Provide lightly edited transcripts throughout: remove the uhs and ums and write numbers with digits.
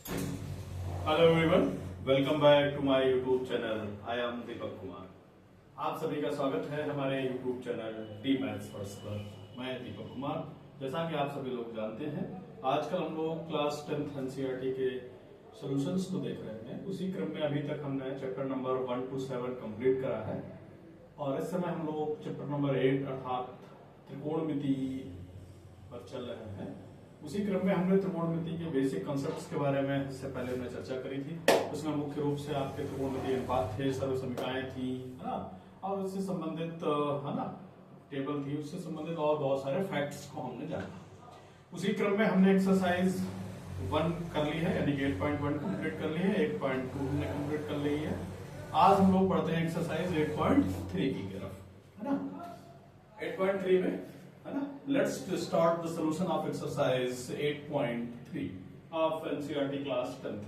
Hello everyone, welcome back to my YouTube channel. I am Deepak Kumar. आप सभी का स्वागत है हमारे YouTube channel D maths first पर। मैं दीपक कुमार। जैसा कि आप सभी लोग जानते हैं, आजकल हम लोग क्लास 10th एनसीईआरटी के सॉल्यूशंस को देख रहे हैं। उसी क्रम में अभी तक हमने चैप्टर नंबर 1 to 7 कंप्लीट करा है और इस समय हम लोग चैप्टर नंबर 8 अर्थात त्रिकोणमिति पर चल रहे हैं। उसी क्रम में हमने त्रिकोणमिति के बेसिक कॉन्सेप्ट्स के बारे में इससे पहले हमने चर्चा करी थी। उसमें मुख्य रूप से आपके त्रिकोणमिति अनुपात थे, सर्वसमीकाएं थी, है ना, और उससे संबंधित है ना टेबल थी, उससे संबंधित और बहुत सारे फैक्ट्स को हमने जाना। उसी क्रम में हमने एक्सरसाइज 1 कर ली है, यानी 8.1 कंप्लीट कर ली है, 8.2 हमने कंप्लीट कर ली है। आज हम लोग पढ़ते हैं एक्सरसाइज 8.3 की तरफ, है ना। 8.3 में, है ना, let's start the solution of exercise 8.3 of NCERT class 10th।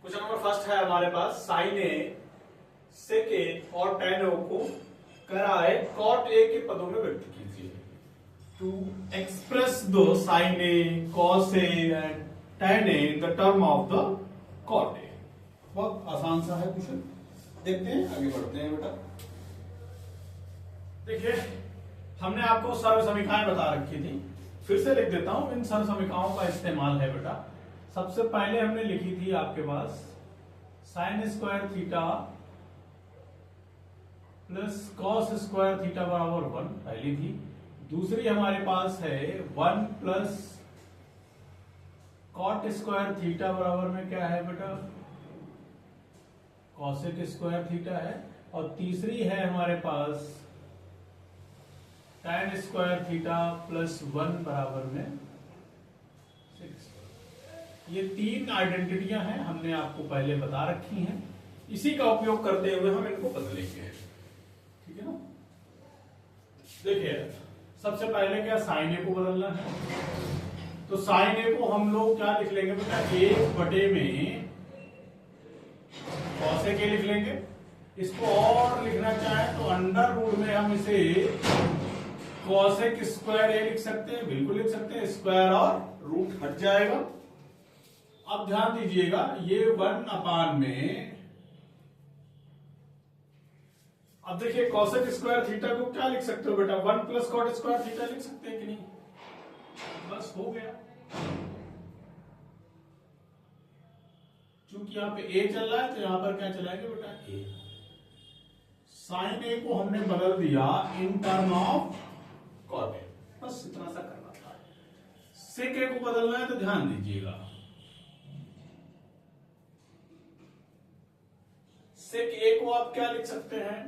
Question number first है हमारे पास, साइन ए, सेक ए और tan ओ को कराए cot ए के पदों में व्यक्त कीजिए। To express the sine A, cos A and tan A in the term of the cot A. बहुत आसान सा है क्वेश्चन, देखते हैं, आगे बढ़ते हैं बेटा। देखिए, हमने आपको सर्व समीकरण बता रखी थी, फिर से लिख देता हूं। इन सर्व समीकरणों का इस्तेमाल है बेटा। सबसे पहले हमने लिखी थी आपके पास sine square theta plus cos square theta बराबर 1, पहली थी। दूसरी हमारे पास है 1 प्लस कॉट स्क्वायर थीटा बराबर में क्या है बेटा, कॉसेक स्क्वायर थीटा है। और तीसरी है हमारे पास tan स्क्वायर थीटा प्लस 1 बराबर में 6। ये तीन आइडेंटिटियां हैं, हमने आपको पहले बता रखी हैं। इसी का उपयोग करते हुए हम इनको बदलेंगे, ठीक है ना। देखिए, सबसे पहले क्या साइन ए को बदलना है, तो साइन ए को हम लोग क्या लिख लेंगे बेटा, 1 बटे में कॉसेक ए लिख लेंगे। इसको और लिखना चाहे तो अंडर रूट में हम इसे कॉसेक स्क्वायर ए लिख सकते हैं, बिल्कुल लिख सकते हैं। स्क्वायर और रूट हट जाएगा। अब ध्यान दीजिएगा, ये 1 अपान में, अब देखिए कॉसेक स्क्वायर थीटा को क्या लिख सकते हो बेटा, 1 प्लस कॉट स्क्वायर थीटा लिख सकते हैं कि नहीं। बस हो गया। चूंकि यहाँ पे ए चल रहा है तो यहां पर क्या चलाएंगे बेटा, ए। साइन ए को हमने बदल दिया in term of cot A, बस इतना सा करना था। सेक ए को बदलना है तो ध्यान दीजिएगा, सेक ए को आप क्या लिख सकते हैं,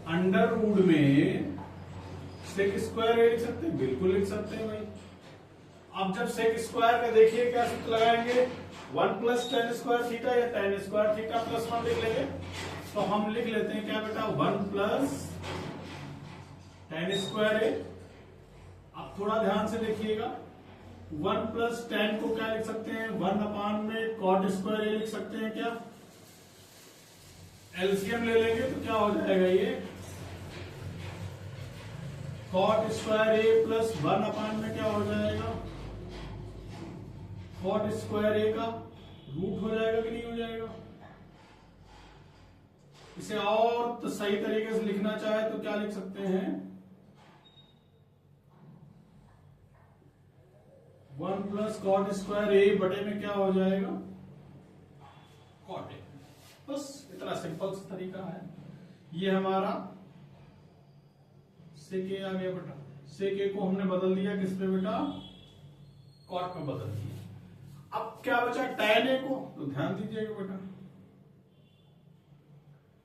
अंडर रूट में सेक स्क्वायर ए लिख सकते हैं, बिल्कुल लिख सकते हैं भाई। अब जब सेक स्क्वायर का देखिए क्या सूत्र लगाएंगे, 1 प्लस tan स्क्वायर थीटा या tan स्क्वायर थीटा प्लस 1 लिख लेंगे। तो हम लिख लेते हैं क्या बेटा, 1 प्लस tan स्क्वायर ए। अब थोड़ा ध्यान से देखिएगा, 1 प्लस tan को क्या लिख सकते हैं, 1 अपान में cot स्क्वायर ए लिख सकते हैं क्या। एलसीएम ले लेंगे तो क्या हो जाएगा, ये cot स्क्वायर ए प्लस 1 अपान में क्या हो जाएगा, cot स्क्वायर ए का रूट हो जाएगा कि नहीं हो जाएगा। इसे और तो सही तरीके से लिखना चाहे तो क्या लिख सकते हैं, 1 प्लस कॉट स्क्वायर ए बटे में क्या हो जाएगा, कॉट ए। बस इतना सिंपल सा तरीका है। ये हमारा सेक ए आ गया बेटा। सेक ए को हमने बदल दिया किस पे बेटा, कॉट में बदल दिया। अब क्या बचा, tan ए को, तो ध्यान दीजिएगा बेटा,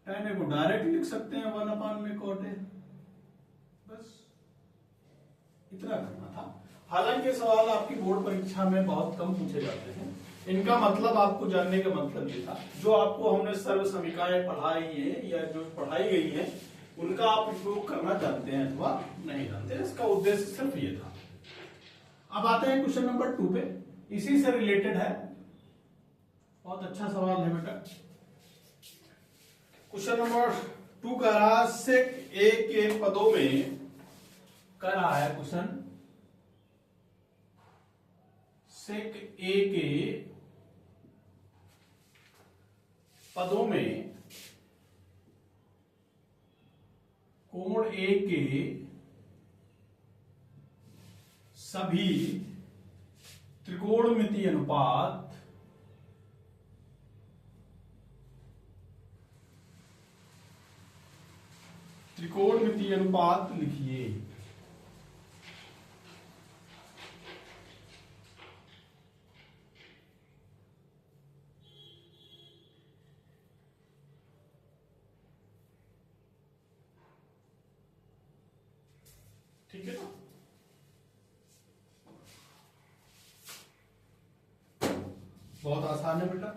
tan ए को डायरेक्ट लिख सकते हैं 1 अपान में कॉट ए। बस इतना करना था। हालांकि सवाल आपकी बोर्ड परीक्षा में बहुत कम पूछे जाते हैं। इनका मतलब आपको जानने का मतलब ये था, जो आपको हमने सर्व समीकरण पढ़ाई है या जो पढ़ाई गई है उनका आप उपयोग करना जानते हैं अथवा नहीं जानते। इसका उद्देश्य सिर्फ ये था। अब आते हैं क्वेश्चन नंबर 2 पे, इसी से रिलेटेड है, बहुत अच्छा सवाल है बेटा। क्वेश्चन नंबर 2 कह रहा है सेक ए के पदों में, कह रहा है क्वेश्चन सेक ए के पदों में कोण ए के सभी त्रिकोणमितीय अनुपात लिखिए। ठीक है ना? बहुत आसान है बेटा।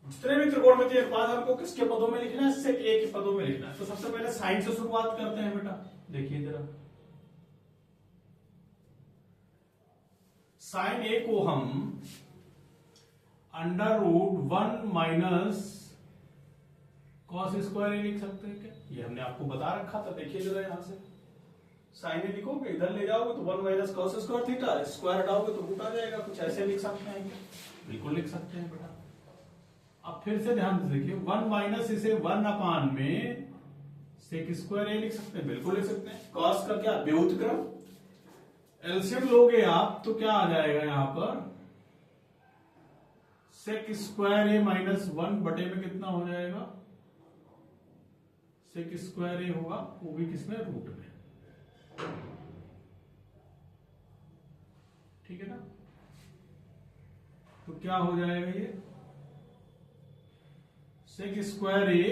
जितने भी त्रिकोणमितीय अनुपात हमको किसके पदों में लिखना है? सेक ए के पदों में लिखना है। तो सबसे पहले साइन से शुरुआत करते हैं बेटा। देखिए जरा, साइन ए को हम √1 माइनस कॉस स्क्वायर ए लिख सकते हैं क्या? ये हमने आपको बता रखा था। देखिए जरा, यहां से साइन ए लिखोगे, इधर ले जाओगे तो 1 minus cos square theta, square हटाओगे तो रूट आ जाएगा। कुछ ऐसे लिख सकते हैं क्या? बिल्कुल लिख सकते हैं बेटा। अब फिर से ध्यान से देखिए, 1 माइनस इसे 1 अपान में सेक स्क्वायर ए लिख सकते हैं। बिल्कुल लिख सकते हैं। कॉस का क्या? व्युत्क्रम। एलसीएम लोगे आप तो क्या आ जाएगा यहां पर? सेक स्क्वायर ए माइनस 1 बटे में कितना हो जाएगा? सेक स्क्वायर ए होगा, वो भी किसमें? रूट में। ठीक है ना? तो क्या हो जाएगा ये? सेक स्क्वायर ए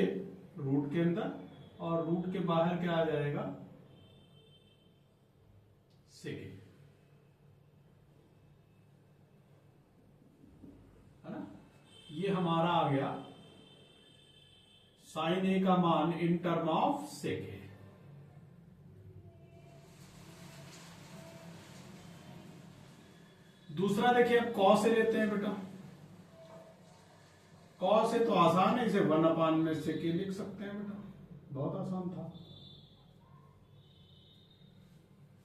रूट के अंदर, और रूट के बाहर क्या आ जाएगा? सेक ए, है ना? ये हमारा आ गया साइन ए का मान इन टर्म ऑफ सेक ए। दूसरा देखिए, अब कॉस ए लेते हैं बेटा। कॉस ए तो आसान है, इसे 1 अपान में सेक ए लिख सकते हैं बेटा। बहुत आसान था।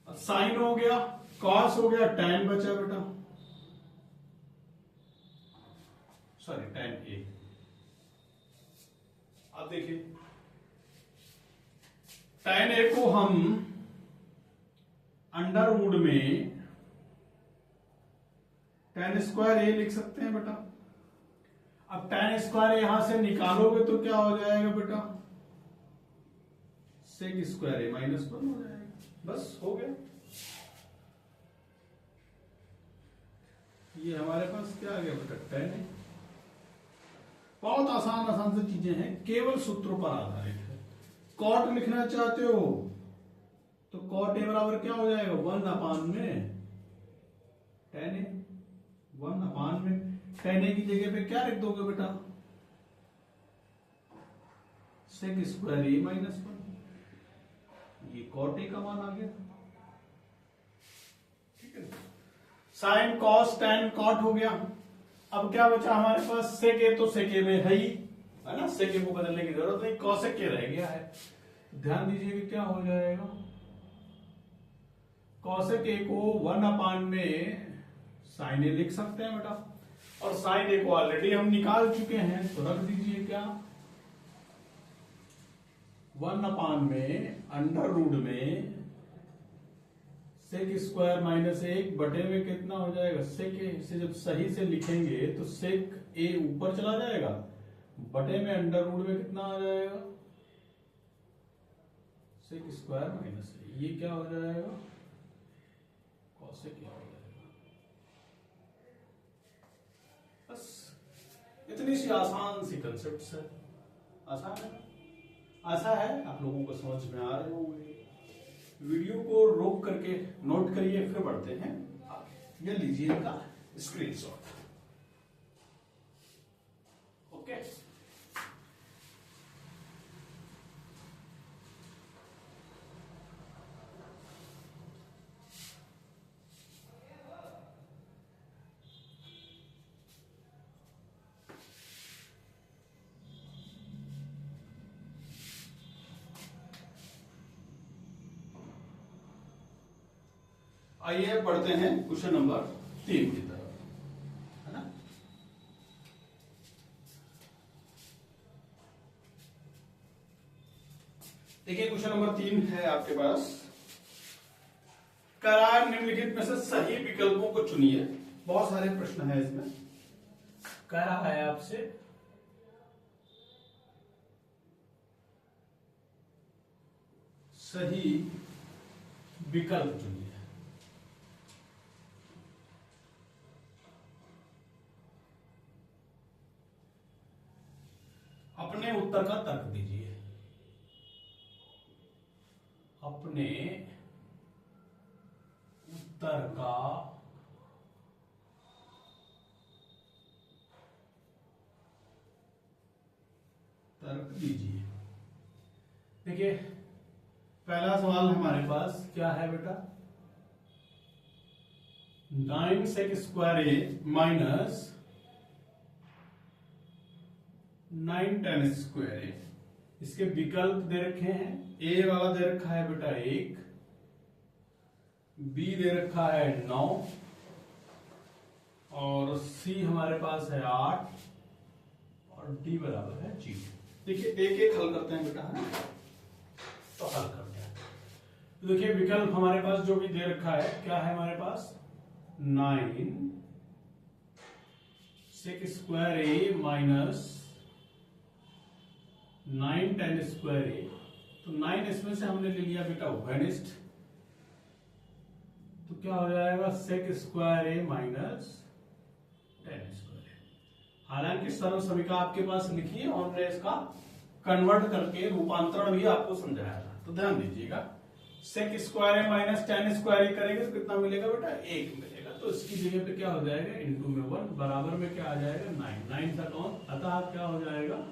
अब साइन हो गया, कॉस हो गया, टैन बचा बेटा, सॉरी टैन ए। अब देखिए, टैन ए को हम अंडरवुड में टैन स्क्वायर ए लिख सकते हैं बेटा। अब टैन स्क्वायर यहां से निकालोगे तो क्या हो जाएगा बेटा? सेक स्क्वायर ए माइनस 1 हो जाएगा। बस हो गया। ये हमारे पास क्या आ गया बेटा? Tan A. बहुत आसान से चीजें हैं, केवल सूत्रों पर आधारित है। कॉट लिखना चाहते हो तो कॉट ए बराबर क्या हो जाएगा? 1 अपान में टैन ए। 1 अपान में टैन ए की जगह पे क्या लिख दोगे बेटा? सेक स्क्वायर ए माइनस 1। ये कॉट ए का मान आ गया। ठीक है, साइन कॉस टैन कॉट हो गया। अब क्या बचा हमारे पास? सेक ए। तो सेक ए में है ही, है ना? सेक ए को बदलने की जरूरत नहीं, कॉसेक ए रह गया है। ध्यान दीजिए कि क्या हो जाएगा? कॉसेक ए को 1 अपान में साइन ए लिख सकते हैं बेटा, और साइन ए को ऑलरेडी हम निकाल चुके हैं, तो रख दीजिए क्या? 1 अपान में अंडरवुड में सेक स्क्वायर माइनस 1 बटे में कितना हो जाएगा? सेक ए। इसे जब सही से लिखेंगे तो सेक ए ऊपर चला जाएगा, बटे में अंडरवुड में कितना आ जाएगा? सेक स्क्वायर माइनस ए। ये क्या हो जाएगा? कॉसेक ए हो जाएगा। बस इतनी सी आसान सी कंसेप्ट है। आसान है, आशा है आप लोगों को समझ में आ रहे होंगे। वीडियो को रोक करके नोट करिए, फिर बढ़ते हैं आगे। ये लीजिए इनका स्क्रीनशॉट। ओके, आइए पढ़ते हैं क्वेश्चन नंबर 3 की तरफ, है ना। देखिए क्वेश्चन नंबर 3 है आपके पास। करार निम्नलिखित में से सही विकल्पों को चुनिए। बहुत सारे प्रश्न है इसमें। कह रहा है आपसे सही विकल्प चुनिए। अपने उत्तर का तर्क दीजिए। अपने उत्तर का तर्क दीजिए। देखिए पहला सवाल हमारे पास क्या है बेटा, 9 sec स्क्वायर ए माइनस 9 tan स्क्वायर ए। इसके विकल्प दे रखे हैं। ए वाला दे रखा है बेटा 1, बी दे रखा है 9 और सी हमारे पास है 8 और डी बराबर है 0। देखिए एक एक हल करते हैं बेटा, है ना। तो हल करते हैं। तो देखिए विकल्प हमारे पास जो भी दे रखा है क्या है हमारे पास, 9 sec स्क्वायर ए माइनस 9 tan स्क्वायर ए। तो 9 इसमें से हमने ले लिया बेटा उभयनिष्ठ, तो क्या हो जाएगा sec स्क्वायर ए माइनस tan स्क्वायर ए। हालांकि सर्व समीकरण आपके पास लिखी है और हमने इसका कन्वर्ट करके रूपांतरण भी आपको समझाया था, तो ध्यान दीजिएगा। sec स्क्वायर ए माइनस tan स्क्वायर ए करेंगे तो कितना मिलेगा बेटा, 1 मिलेगा। तो इसकी जगह पे क्या हो जाएगा, इनटू में 1 बराबर में क्या आ जाएगा 9, 9 का कौन, अतः क्या हो जाएगा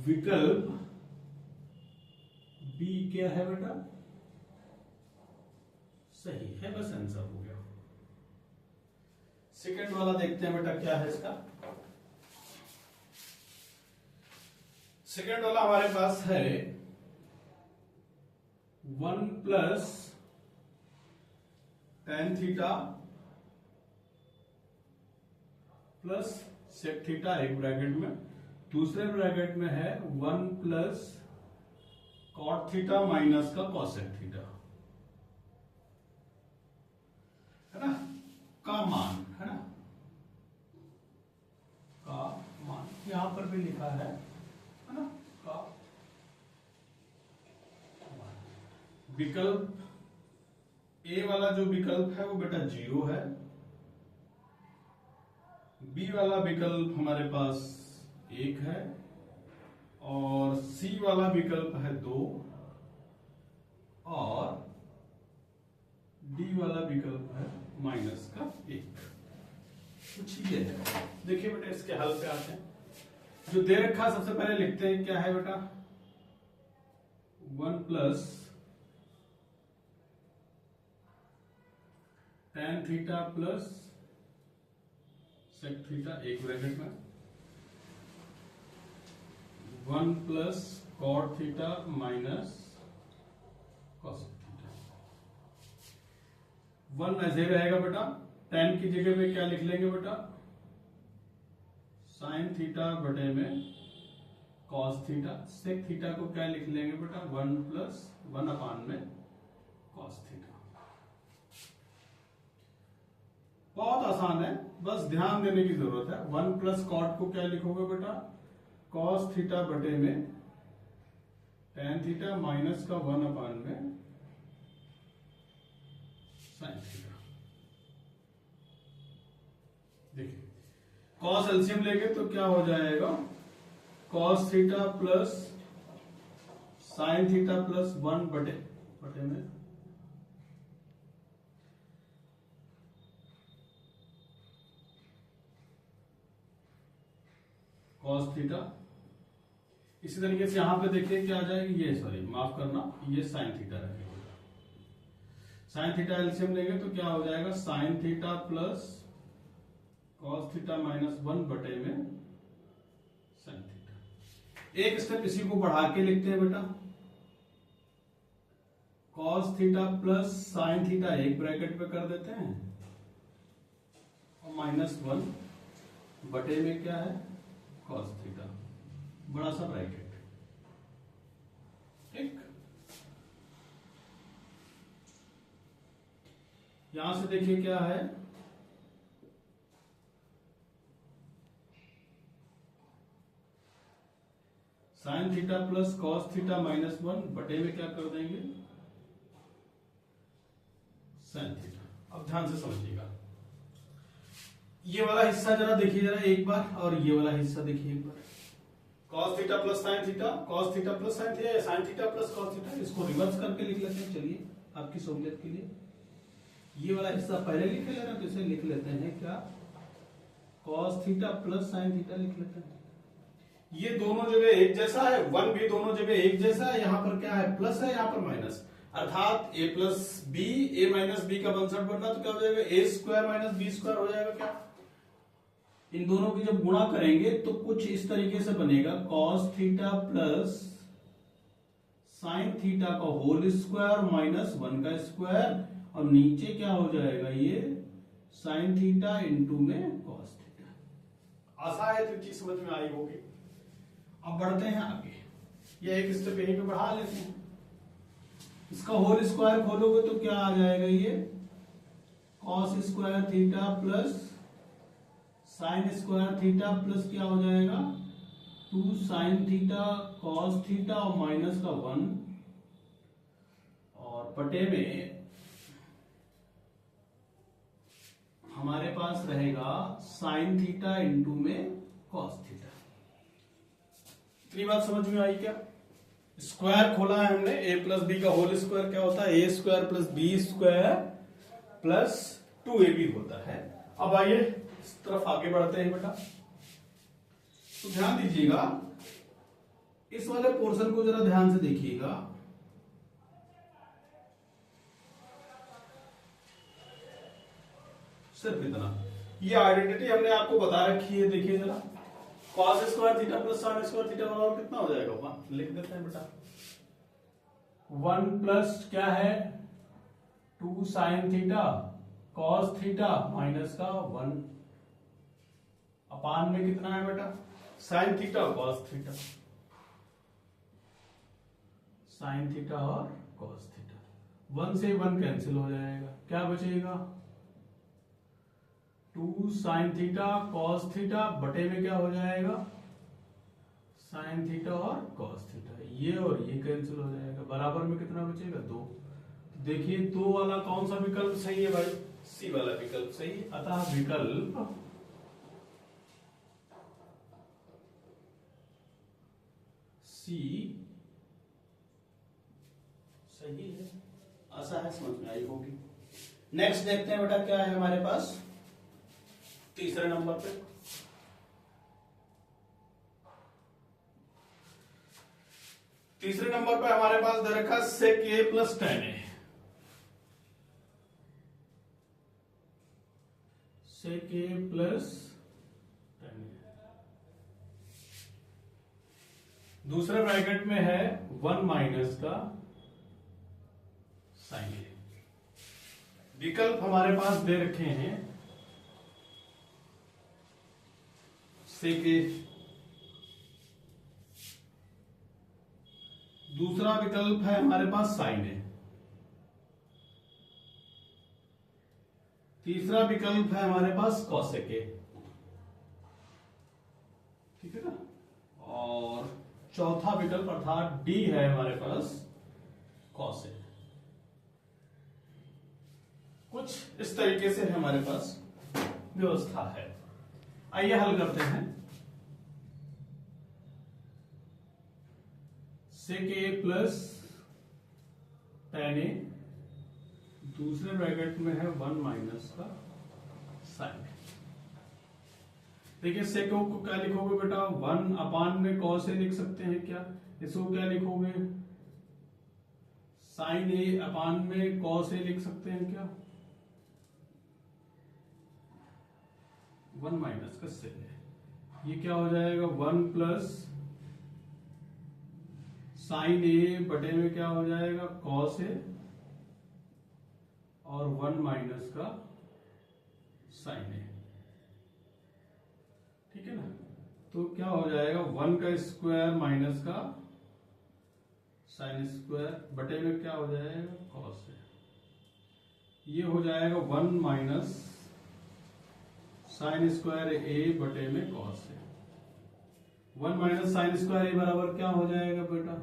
विकल्प बी क्या है बेटा, सही है। बस आंसर हो गया। सेकंड वाला देखते हैं बेटा क्या है इसका। सेकंड वाला हमारे पास है 1 plus tan theta plus sec theta एक ब्रैकेट में, दूसरे ब्रैकेट में है 1 प्लस cot थीटा माइनस का cosec थीटा, है ना, का मान, है ना, का मान यहां पर भी लिखा है ना, का मान। विकल्प ए वाला जो विकल्प है वो बेटा 0 है, बी वाला विकल्प हमारे पास 1 है और सी वाला विकल्प है 2 और डी वाला विकल्प है माइनस का 1। कुछ ये है। देखिए बेटा इसके हल पे आते हैं। जो दे रखा सबसे पहले लिखते हैं क्या है बेटा, 1 plus tan theta plus sec theta एक ब्रैकेट में, 1 plus cot theta minus cosec theta. 1 ऐसे रहेगा बेटा, tan की जगह में क्या लिख लेंगे बेटा, sin थीटा बटे में cos थीटा। sec थीटा को क्या लिख लेंगे बेटा, 1 प्लस 1 अपान में cos थीटा। बहुत आसान है, बस ध्यान देने की जरूरत है। 1 प्लस कॉट को क्या लिखोगे बेटा, cos थीटा बटे में tan थीटा माइनस का 1 अपान में sin थीटा। देखिए cos एलसीएम लेंगे तो क्या हो जाएगा, cos theta plus sin theta plus 1 बटे में cos थीटा। इसी तरीके से यहां पे देखिए क्या आ जाएगा, ये सॉरी माफ करना, ये sin थीटा रखेगा। sin थीटा एलसीएम लेंगे तो क्या हो जाएगा, sin theta plus cos theta minus 1 बटे में sin थीटा। एक स्टेप इसी को बढ़ा के लिखते हैं बेटा, cos theta plus sine theta एक ब्रैकेट पे कर देते हैं और -1 बटे में क्या है कॉस थीटा, बड़ा सा ब्रैकेट। ठीक, यहां से देखिए क्या है, sign theta plus cos theta -1 बटे में क्या कर देंगे साइन थीटा। अब ध्यान से समझिएगा, ये वाला हिस्सा जरा देखिए जरा एक बार, और ये वाला हिस्सा देखिए एक बार। Cos theta plus sine theta, cos theta plus sine theta, sine theta plus cos theta, इसको रिवर्स करके लिख लेते हैं। चलिए आपकी सहूलियत के लिए ये वाला हिस्सा पहले लिख ले रहे हैं, तो इसे लिख लेते हैं क्या, cos theta plus sine theta लिख लेते हैं। ये दोनों जगह एक जैसा है, 1 भी दोनों जगह एक जैसा है, यहाँ पर क्या है प्लस है, यहाँ पर माइनस, अर्थात a plus B, a minus B का बंसठ बनना तो क्या हो जाएगा a square minus B square हो जाएगा। क्या इन दोनों की जब गुणा करेंगे तो कुछ इस तरीके से बनेगा, cos theta plus sine theta का होल स्क्वायर माइनस 1 का स्क्वायर, और नीचे क्या हो जाएगा ये साइन थीटा इंटू में कॉस थीटा। आशा है तो चीज समझ में आई होगी। अब बढ़ते हैं आगे, ये एक स्टेप यहीं पे बढ़ा लेते हैं। इसका होल स्क्वायर खोलोगे तो क्या आ जाएगा, ये cos square theta plus sine square theta plus क्या हो जाएगा 2 साइन थीटा कॉस थीटा और माइनस का 1, और बटे में हमारे पास रहेगा साइन थीटा इंटू में कॉस थीटा। इतनी बात समझ में आई क्या? स्क्वायर खोला है हमने, a प्लस बी का होल स्क्वायर क्या होता है a square plus B square plus 2ab होता है। अब आइए इस तरफ आगे बढ़ते हैं बेटा। तो ध्यान दीजिएगा, इस वाले पोर्शन को जरा ध्यान से देखिएगा। सिर्फ इतना, ये आइडेंटिटी हमने आपको बता रखी है। देखिए जरा, cos square theta plus sine square theta बराबर कितना हो जाएगा, वहां लिख देते हैं बेटा। 1 प्लस क्या है 2 sign theta cos theta minus का 1 अपान में कितना है बेटा sign theta cos theta, sine theta और कॉस थीटा। 1 से 1 कैंसिल हो जाएगा, क्या बचेगा 2 साइन थीटा कॉस थीटा बटे में क्या हो जाएगा साइन थीटा और कॉस थीटा, ये और ये कैंसिल हो जाएगा, बराबर में कितना बचेगा 2। देखिए 2 वाला कौन सा विकल्प सही है भाई, सी वाला विकल्प सही है। अतः विकल्प सी सही है। आशा है समझ में आई होगी। नेक्स्ट देखते हैं बेटा क्या है हमारे पास तीसरे नंबर पे। तीसरे नंबर पे हमारे पास दे रखा सेक ए प्लस टेन ए, सेक ए प्लस टेन ए, दूसरे ब्रैकेट में है 1 माइनस का साइन ए। विकल्प हमारे पास दे रखे हैं सेक ए, दूसरा विकल्प है हमारे पास साइन ए, तीसरा विकल्प है हमारे पास कॉसेक ए, ठीक है ना, और चौथा विकल्प अर्थात डी है हमारे पास कॉस ए। कुछ इस तरीके से हमारे पास व्यवस्था है। आइए हल करते हैं। सेक ए प्लस टेन ए, दूसरे ब्रैकेट में है 1 माइनस का साइन। देखिए सेक को क्या लिखोगे बेटा 1 अपान में कॉस ए लिख सकते हैं क्या, इसको क्या लिखोगे साइन ए अपान में कॉस ए लिख सकते हैं क्या, 1 माइनस का सेक है, ये क्या हो जाएगा 1 प्लस साइन ए बटे में क्या हो जाएगा कॉस ए और 1 माइनस का साइन ए, ठीक है ना। तो क्या हो जाएगा, 1 का स्क्वायर माइनस का साइन स्क्वायर बटे में क्या हो जाएगा, कॉस ए। ये हो जाएगा 1 माइनस साइन स्क्वायर ए बटे में cos A. 1 minus sign square ए बराबर क्या हो जाएगा बेटा,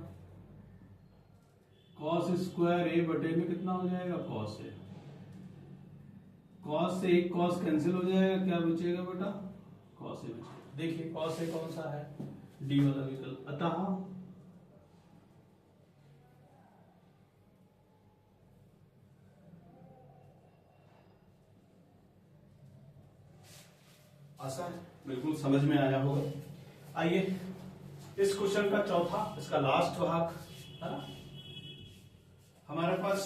कॉस स्क्वायर ए बटे में कितना हो जाएगा, कॉस ए। कॉस से एक कॉस कैंसिल हो जाएगा, क्या बचेगा बेटा, कॉस ए बचेगा। देखिए कॉस ए कौन सा है, डी वाला विकल्प। अतः आसान, बिल्कुल समझ में आया होगा। आइए इस क्वेश्चन का चौथा, इसका लास्ट भाग है ना। हमारे पास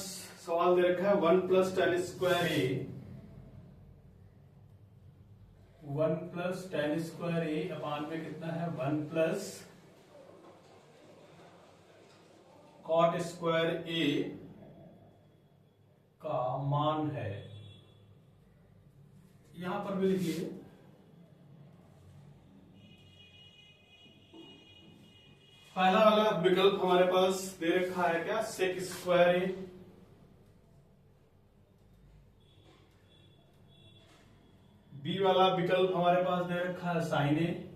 सवाल दे रखा है 1 प्लस टेन स्क्वायर ए, 1 प्लस टेन स्क्वायर ए अपान में कितना है, 1 प्लस कॉट स्क्वायर ए का मान है। यहां पर भी लिखिए पहला वाला विकल्प हमारे पास दे रखा है क्या, सेक स्क्वायर ए। बी वाला विकल्प हमारे पास दे रखा है साइन ए।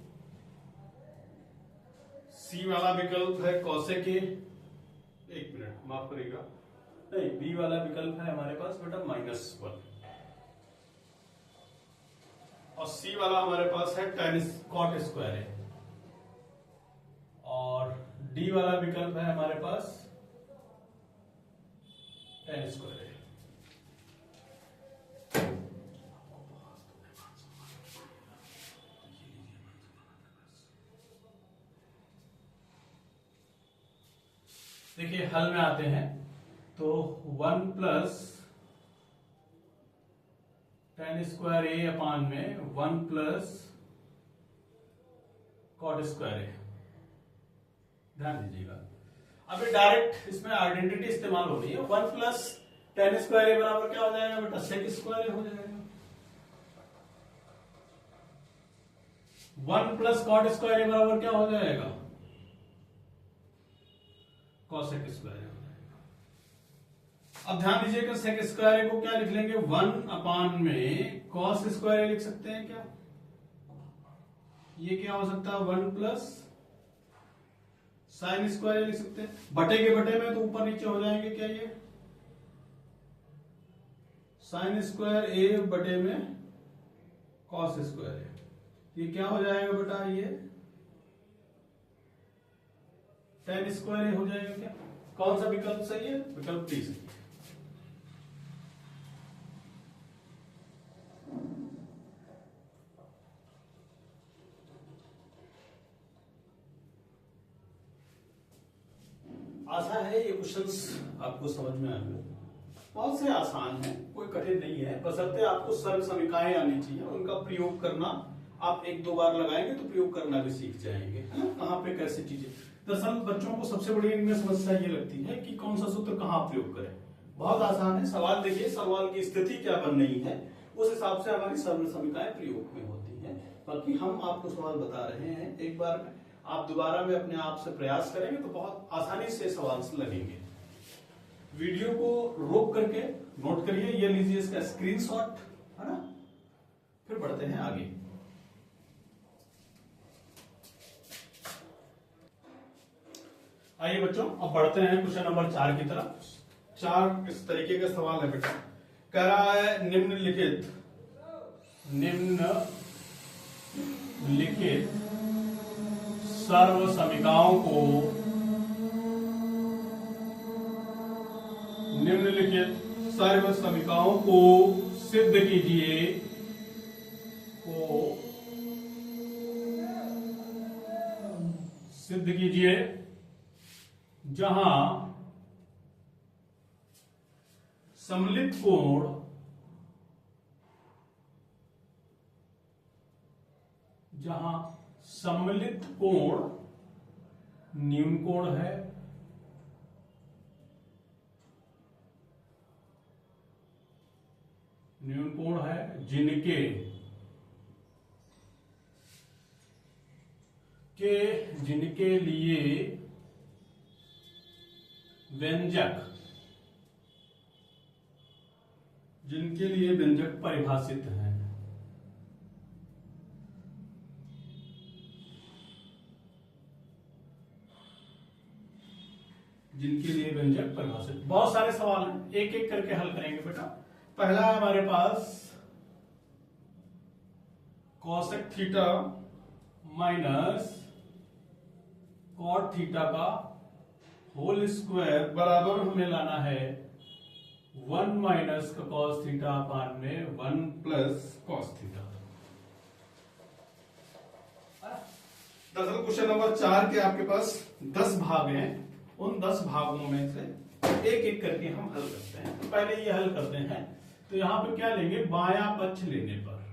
सी वाला विकल्प है कॉसेक ए। एक मिनट माफ करिएगा, नहीं, बी वाला विकल्प है हमारे पास बेटा -1 और सी वाला हमारे पास है टेन कॉट स्क्वायर ए और डी वाला विकल्प है हमारे पास टेन स्क्वायर ए। देखिए हल में आते हैं तो 1 प्लस टेन स्क्वायर ए अपान में 1 प्लस कॉट स्क्वायर ए, ध्यान दीजिएगा। अभी डायरेक्ट इसमें आइडेंटिटी इस्तेमाल हो रही है। 1 प्लस टेन स्क्वायर ए बराबर क्या हो जाएगा बेटा, सेक स्क्वायर ए हो जाएगा। 1 प्लस कॉट स्क्वायर ए बराबर क्या हो जाएगा, कॉसेक स्क्वायर ए हो जाएगा। अब ध्यान दीजिएगा सेक स्क्वायर ए को क्या लिख लेंगे, 1 अपान में कॉस स्क्वायर ए लिख सकते हैं क्या। ये क्या हो सकता है, 1 प्लस साइन स्क्वायर ए लिख सकते हैं। बटे के बटे में तो ऊपर नीचे हो जाएंगे क्या, ये साइन स्क्वायर ए बटे में कॉस स्क्वायर ए, ये क्या हो जाएगा बेटा, ये टेन स्क्वायर ए हो जाएगा क्या। कौन सा विकल्प सही है, विकल्प डी सही है। आशा है ये क्वेश्चंस आपको समझ में आएंगे। बहुत से आसान है, कोई कठिन नहीं है, बशर्ते आपको सर्व समीकरणें आनी चाहिए। उनका प्रयोग करना आप 1-2 बार लगाएंगे तो प्रयोग करना भी सीख जाएंगे, है ना, कहाँ पे कैसे चीजें। दरअसल बच्चों को सबसे बड़ी इनमें समस्या ये लगती है कि कौन सा सूत्र कहाँ प्रयोग करें। बहुत आसान है, सवाल देखिए, सवाल की स्थिति क्या बन रही है उस हिसाब से हमारी सर्व समीकरणें प्रयोग में होती है। बाकी हम आपको सवाल बता रहे हैं, एक बार में आप दोबारा में अपने आप से प्रयास करेंगे तो बहुत आसानी से सवाल से लगेंगे। वीडियो को रोक करके नोट करिए, ये लीजिए इसका स्क्रीनशॉट, है ना। फिर बढ़ते हैं आगे। आइए बच्चों अब बढ़ते हैं क्वेश्चन नंबर 4 की तरफ। 4 इस तरीके का सवाल है बेटा, कह रहा है निम्नलिखित सर्व समीकरणों को सिद्ध कीजिए, जहां सम्मिलित कोण न्यून कोण है जिनके लिए व्यंजक परिभाषित हैं, जिनके लिए व्यंजक परिभाषित। बहुत सारे सवाल हैं, एक एक करके हल करेंगे बेटा। पहला है हमारे पास cosec theta minus cot theta का होल स्क्वायर बराबर हमें लाना है 1 माइनस का कॉस थीटा अपान में 1 प्लस कॉस थीटा। दरअसल क्वेश्चन नंबर 4 के आपके पास 10 भाग हैं, उन 10 भागों में से एक एक करके हम हल करते हैं। तो पहले ये हल करते हैं, तो यहां पे क्या लेंगे, बायां पक्ष लेने पर,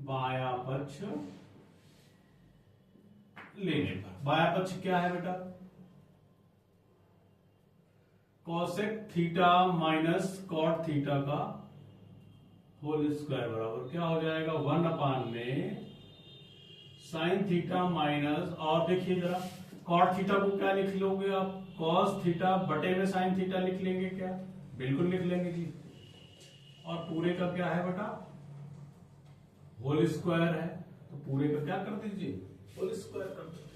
बायां पक्ष लेने पर, बायां पक्ष क्या है बेटा, cosec theta minus cot theta का होल स्क्वायर बराबर क्या हो जाएगा 1 अपान में साइन थीटा माइनस, और देखिए जरा कॉट थीटा को क्या लिख लोगे आप, कॉस थीटा बटे में साइन थीटा लिख लेंगे क्या, बिल्कुल लिख लेंगे जी। और पूरे का क्या है बेटा, होल स्क्वायर है, तो पूरे का क्या कर दीजिए, होल स्क्वायर कर दीजिए।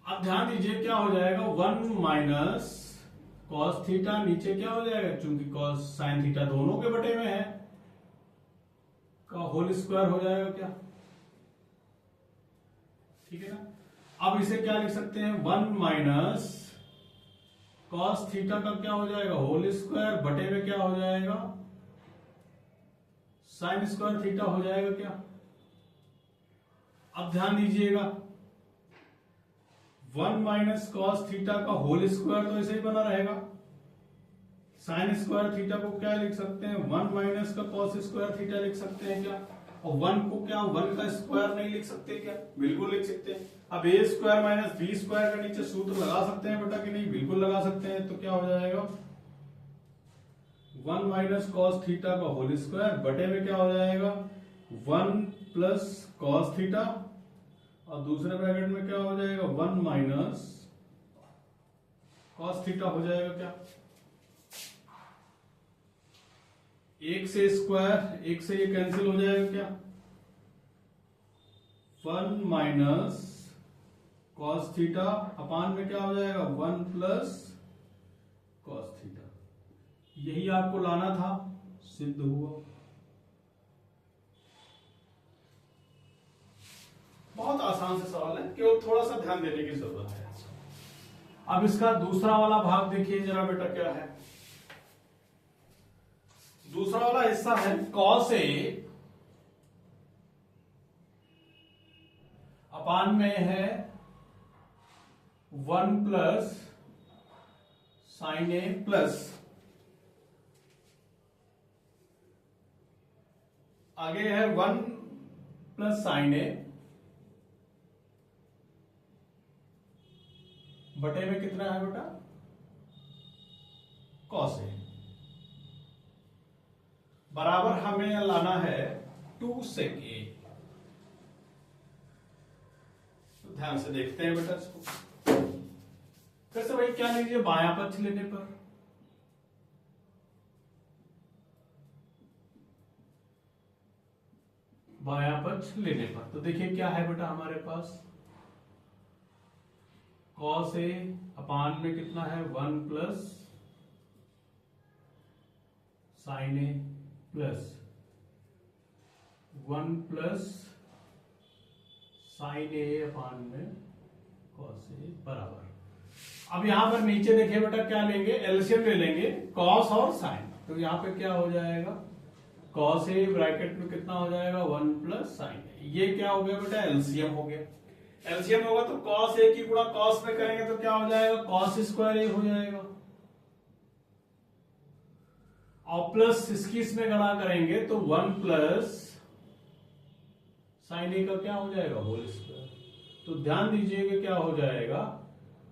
अब ध्यान दीजिए क्या हो जाएगा 1 माइनस कॉस थीटा, नीचे क्या हो जाएगा, चूंकि कॉस साइन थीटा दोनों के बटे में है, का होल स्क्वायर हो जाएगा क्या, ठीक है ना। अब इसे क्या लिख सकते हैं, 1 माइनस कॉस थीटा का क्या हो जाएगा, होल स्क्वायर बटे में क्या हो जाएगा, साइन स्क्वायर थीटा हो जाएगा क्या। अब ध्यान दीजिएगा 1 माइनस कॉस थीटा का होल स्क्वायर तो ऐसे ही बना रहेगा, साइन स्क्वायर थीटा को क्या लिख सकते हैं, 1 माइनस का कॉस स्क्वायर थीटा लिख सकते हैं क्या, और 1 को क्या 1 का स्क्वायर नहीं लिख सकते क्या, बिल्कुल लिख सकते हैं। अब ए स्क्वायर माइनस बी स्क्वायर का नीचे सूत्र लगा सकते हैं बेटा कि नहीं, बिल्कुल लगा सकते हैं। तो क्या हो जाएगा 1 माइनस कॉस थीटा का होल स्क्वायर बटे में क्या हो जाएगा 1 प्लस कॉस थीटा, और दूसरे ब्रैकेट में क्या हो जाएगा 1 माइनस कॉस थीटा हो जाएगा क्या, एक से स्क्वायर, एक से ये कैंसिल हो जाएगा क्या, 1 माइनस कॉस थीटा अपान में क्या हो जाएगा 1 प्लस कॉस थीटा। यही आपको लाना था, सिद्ध हुआ। बहुत आसान से सवाल है, केवल थोड़ा सा ध्यान देने की जरूरत है। अब इसका दूसरा वाला भाग देखिए जरा बेटा क्या है। दूसरा वाला हिस्सा है कॉस ए अपान में है 1 प्लस साइन ए प्लस, आगे है 1 प्लस साइन ए बटे में कितना है बेटा कॉस ए, बराबर हमें लाना है 2 सेक ए। तो ध्यान से देखते हैं बेटा इसको। फिर से भाई क्या लीजिए, बायां पक्ष लेने पर, बायां पक्ष लेने पर, तो देखिए क्या है बेटा हमारे पास कॉस ए अपान में कितना है 1 प्लस साइन ए प्लस 1 प्लस साइन ए अपान में कॉस ए बराबर। अब यहां पर नीचे देखिए बेटा क्या लेंगे, एलसीएम ले लेंगे कॉस और साइन। तो यहां पे क्या हो जाएगा कॉस ए ब्रैकेट में कितना हो जाएगा 1 प्लस साइन ए, ये क्या हो गया बेटा एलसीएम हो गया। एलसीएम होगा तो कॉस ए की गुणा कॉस में करेंगे तो क्या हो जाएगा कॉस स्क्वायर ए हो जाएगा, और प्लस इसकी इसमें गणा करेंगे तो 1 प्लस साइन ए का क्या हो जाएगा होल स्क्वायर। तो ध्यान दीजिएगा क्या हो जाएगा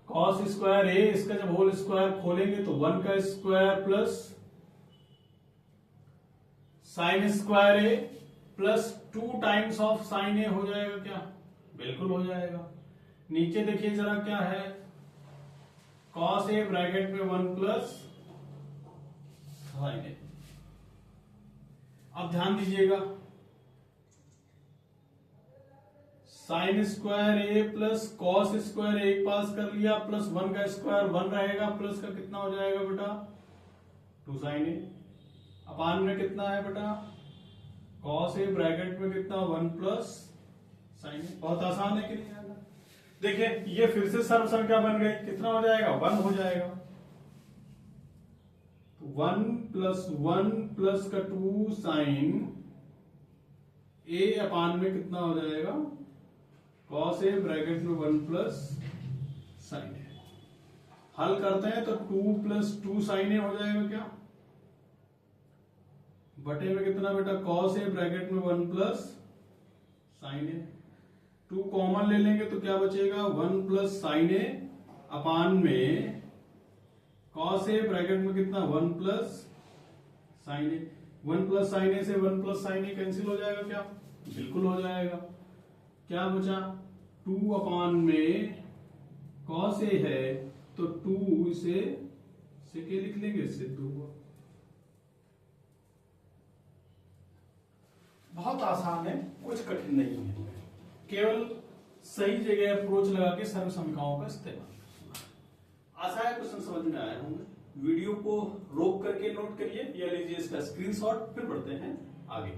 कॉस स्क्वायर ए, इसका जब होल स्क्वायर खोलेंगे तो 1 का square plus sine square A plus 2 times of sine A हो जाएगा क्या? बिल्कुल हो जाएगा। नीचे देखिए जरा क्या है, कॉस ए ब्रैकेट में 1 प्लस साइन ए। अब ध्यान दीजिएगा, sign square A plus cos square ए पास कर लिया, प्लस 1 का स्क्वायर 1 रहेगा, प्लस का कितना हो जाएगा बेटा 2 साइन ए। अपान में कितना है बेटा कॉस ए ब्रैकेट में कितना 1 प्लस साइन ए। बहुत आसान है कि नहीं आएगा? देखिए ये फिर से सर्व संख्या बन गई, कितना हो जाएगा 1 हो जाएगा। 1 प्लस 1 प्लस का 2 साइन ए अपान में कितना हो जाएगा कॉस ए ब्रैकेट में 1 प्लस साइन ए। हल करते हैं तो 2 प्लस 2 साइन ए हो जाएगा क्या, बटे में कितना बेटा कॉस ए ब्रैकेट में 1 प्लस साइन ए। 2 कॉमन ले लेंगे तो क्या बचेगा 1 प्लस साइन ए अपान में कॉस ए ब्रैकेट में कितना 1 प्लस साइन ए। 1 प्लस साइन ए से 1 प्लस साइन ए कैंसिल हो जाएगा क्या? बिल्कुल हो जाएगा। क्या बचा 2 अपान में कॉस ए है तो 2 इसे के लिख लेंगे, सिद्ध हुआ। बहुत आसान है, कुछ कठिन नहीं है, केवल सही जगह अप्रोच लगा के सर्व संख्याओं का इस्तेमाल। आशा है क्वेश्चन समझ में आए होंगे। वीडियो को रोक करके नोट करिए या लीजिए इसका स्क्रीनशॉट, फिर बढ़ते हैं आगे।